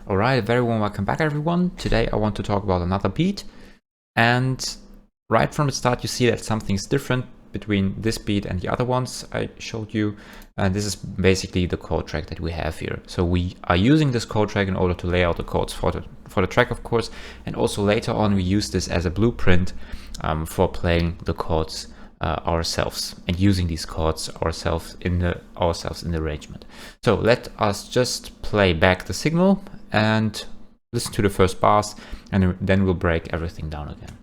Alright, very warm welcome back everyone. Today I want to talk about another beat, and right from the start you see that something's different between this beat and the other ones I showed you, and this is basically the chord track that we have here. So we are using this chord track in order to lay out the chords for the track, of course, and also later on we use this as a blueprint for playing the chords ourselves and using these chords ourselves in the arrangement. So let us just play back the signal and listen to the first bars, and then we'll break everything down again.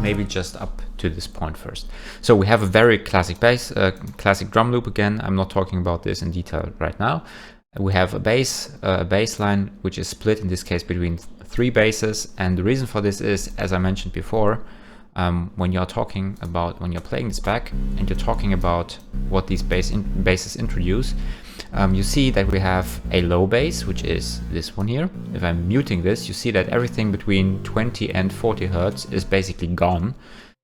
Maybe just up to this point first. So we have a very classic bass, classic drum loop again. I'm not talking about this in detail right now. We have a bass line which is split in this case between 3 basses, and the reason for this is, as I mentioned before, when you're playing this back and you're talking about what these basses introduce, you see that we have a low bass, which is this one here. If I'm muting this, you see that everything between 20 and 40 Hertz is basically gone.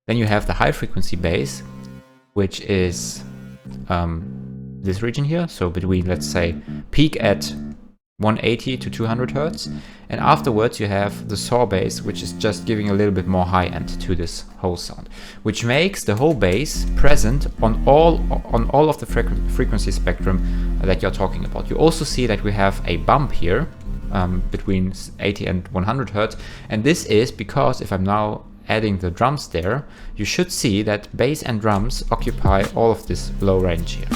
Then you have the high frequency bass, which is this region here. So between, let's say, peak at 180 to 200 Hertz. And afterwards you have the saw bass, which is just giving a little bit more high end to this whole sound, which makes the whole bass present on all of the frequency spectrum that you're talking about. You also see that we have a bump here between 80 and 100 Hertz, and this is because if I'm now adding the drums there, you should see that bass and drums occupy all of this low range here.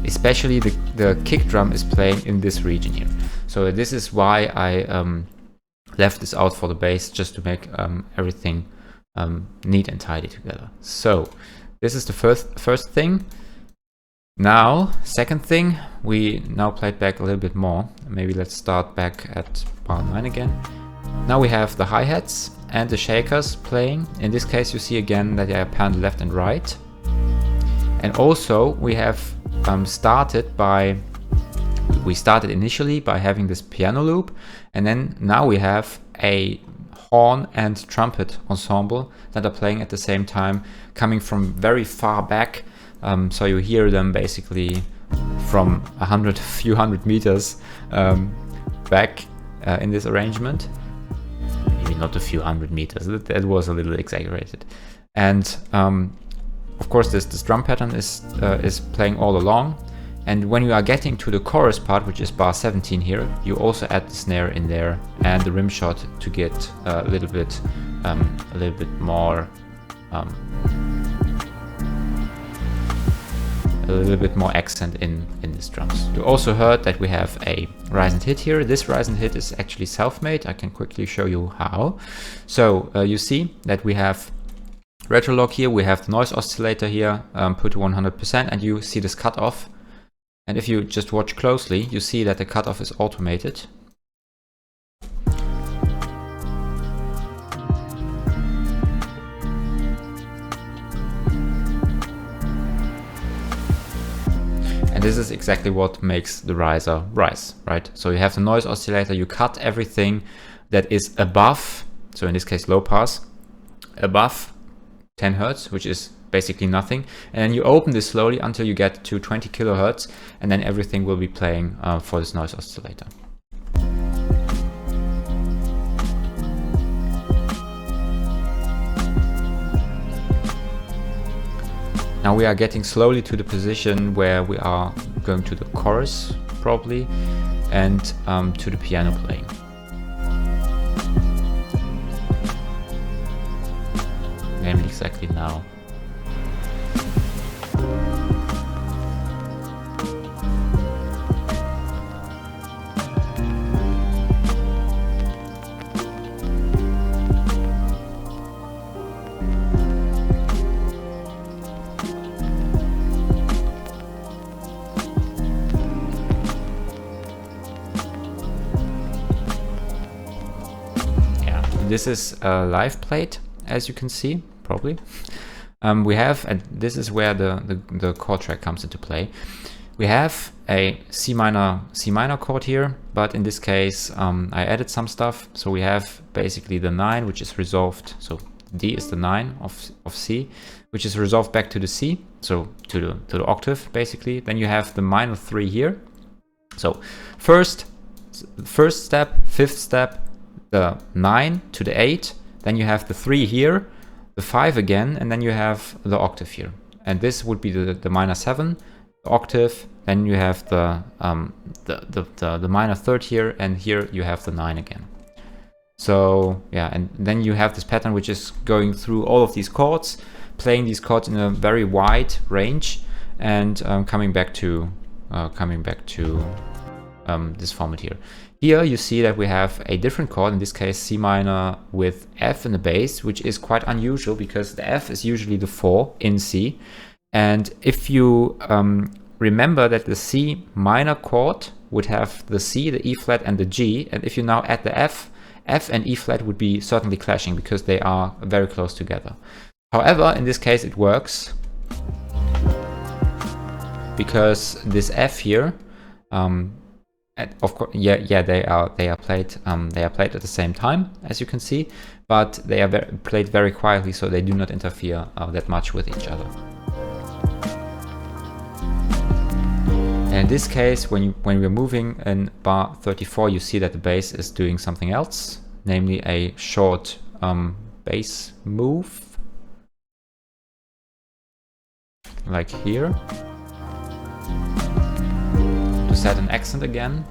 Especially the kick drum is playing in this region here. So this is why I left this out for the bass, just to make everything neat and tidy together. So this is the first thing. Now, second thing, we now played back a little bit more. Maybe let's start back at bar 9 again. Now we have the hi-hats and the shakers playing. In this case you see again that they are panned left and right. And also we have started initially by having this piano loop, and then now we have a horn and trumpet ensemble that are playing at the same time, coming from very far back. So you hear them basically from a few hundred meters back in this arrangement. Maybe not a few hundred meters, that was a little exaggerated. And of course this drum pattern is playing all along, and when you are getting to the chorus part, which is bar 17 here, you also add the snare in there and the rim shot to get a little bit more accent in these drums. You also heard that we have a rise and hit here. This rise and hit is actually self-made. I can quickly show you how. So you see that we have retro lock here, we have the noise oscillator here put to 100%, and you see this cutoff. And if you just watch closely, you see that the cutoff is automated. And this is exactly what makes the riser rise, right? So you have the noise oscillator, you cut everything that is above, so in this case low pass, above 10 Hertz, which is basically nothing, and then you open this slowly until you get to 20 kilohertz, and then everything will be playing for this noise oscillator. Now we are getting slowly to the position where we are going to the chorus probably, and to the piano playing. Namely exactly now. this is a live plate, as you can see, probably. We have, and this is where the chord track comes into play. We have a C minor chord here, but in this case, I added some stuff. So we have basically the 9, which is resolved. So D is the 9 of C, which is resolved back to the C, so to the octave basically. Then you have the minor 3 here. So first step, 5th step, the 9 to the 8. Then you have the 3 here, the 5 again, and then you have the octave here. And this would be the minor 7, the octave. Then you have the minor 3rd here, and here you have the 9 again. So yeah, and then you have this pattern which is going through all of these chords, playing these chords in a very wide range, and coming back to this format here. Here you see that we have a different chord, in this case C minor with F in the bass, which is quite unusual because the F is usually the 4 in C. And if you remember that the C minor chord would have the C, the E flat, and the G, and if you now add the F and E flat would be certainly clashing because they are very close together. However, in this case it works because this F here, of course, they are played at the same time, as you can see, but they are played very quietly, so they do not interfere that much with each other. And in this case, when we're moving in bar 34, you see that the bass is doing something else, namely a short bass move, like here, to set an accent again.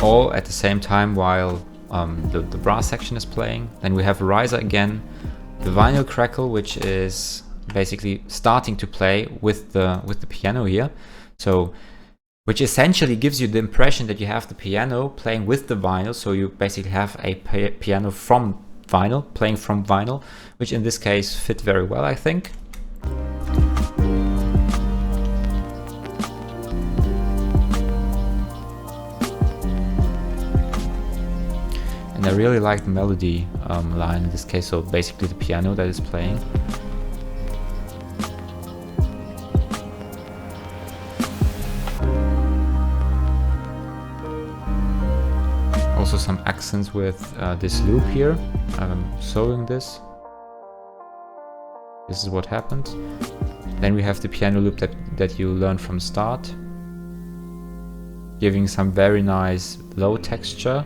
All at the same time while the brass section is playing. Then we have a riser again, the vinyl crackle, which is basically starting to play with the piano here. So, which essentially gives you the impression that you have the piano playing with the vinyl. So you basically have a piano from vinyl, playing from vinyl, which in this case fit very well, I think. And I really like the melody line in this case, so basically the piano that is playing. Also some accents with this loop here. I'm soloing this. This is what happened. Then we have the piano loop that you learn from start, giving some very nice low texture.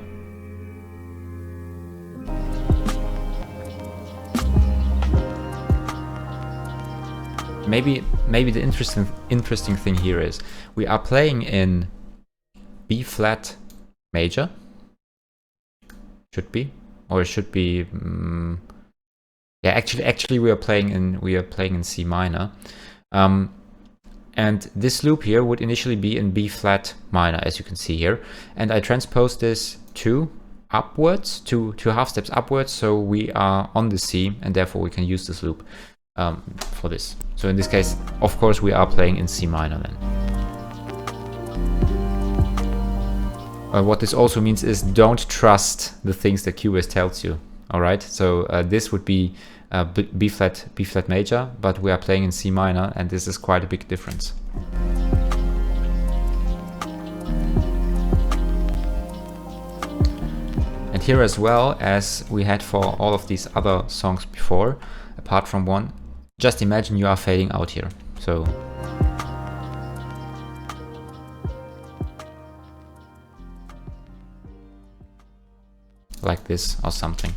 Maybe the interesting thing here is we are playing in B flat major. Should be, or it should be. Yeah, actually, we are playing in C minor, and this loop here would initially be in B flat minor, as you can see here. And I transposed this two half steps upwards, so we are on the C, and therefore we can use this loop for this. So in this case, of course, we are playing in C minor then. What this also means is don't trust the things that Cubase tells you. All right, so this would be B flat major, but we are playing in C minor, and this is quite a big difference. And here, as well as we had for all of these other songs before, apart from one, just imagine you are fading out here. So like this or something,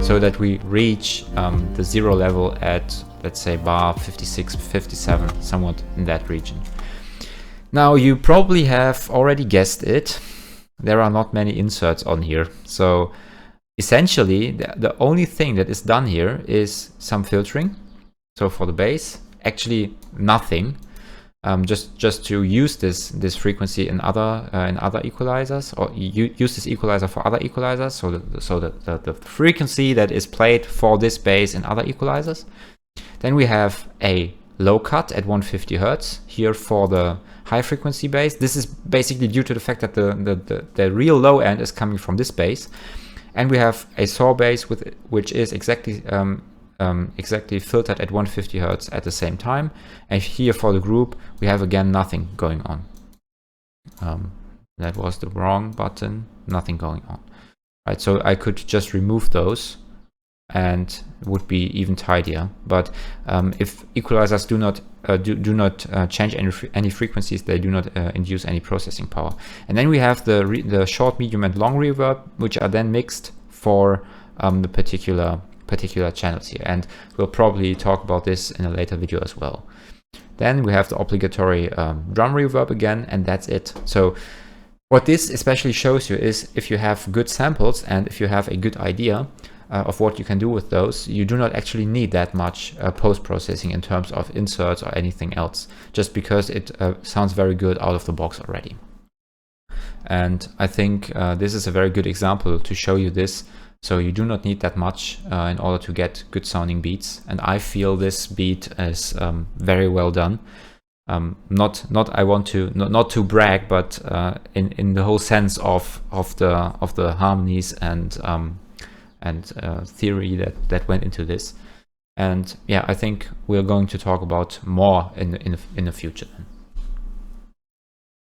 so that we reach the 0 level at, let's say, bar 56, 57, somewhat in that region. Now you probably have already guessed it, there are not many inserts on here. So essentially the only thing that is done here is some filtering. So for the bass, actually nothing. Just to use this frequency in other equalizers, or use this equalizer for other equalizers. So the frequency that is played for this bass in other equalizers. Then we have a low cut at 150 Hertz here for the high frequency bass. This is basically due to the fact that the real low end is coming from this bass. And we have a saw bass which is exactly filtered at 150 Hertz at the same time. And here for the group, we have again nothing going on. That was the wrong button, nothing going on. Right, so I could just remove those and it would be even tidier. But if equalizers do not change any frequencies, they do not induce any processing power. And then we have the short, medium, and long reverb, which are then mixed for the particular channels here. And we'll probably talk about this in a later video as well. Then we have the obligatory drum reverb again, and that's it. So what this especially shows you is if you have good samples and if you have a good idea of what you can do with those, you do not actually need that much post-processing in terms of inserts or anything else, just because it sounds very good out of the box already. And I think this is a very good example to show you this. So you do not need that much in order to get good sounding beats. And I feel this beat is very well done. Not to brag, but in the whole sense of the harmonies and theory that went into this. And yeah, I think we're going to talk about more in the future.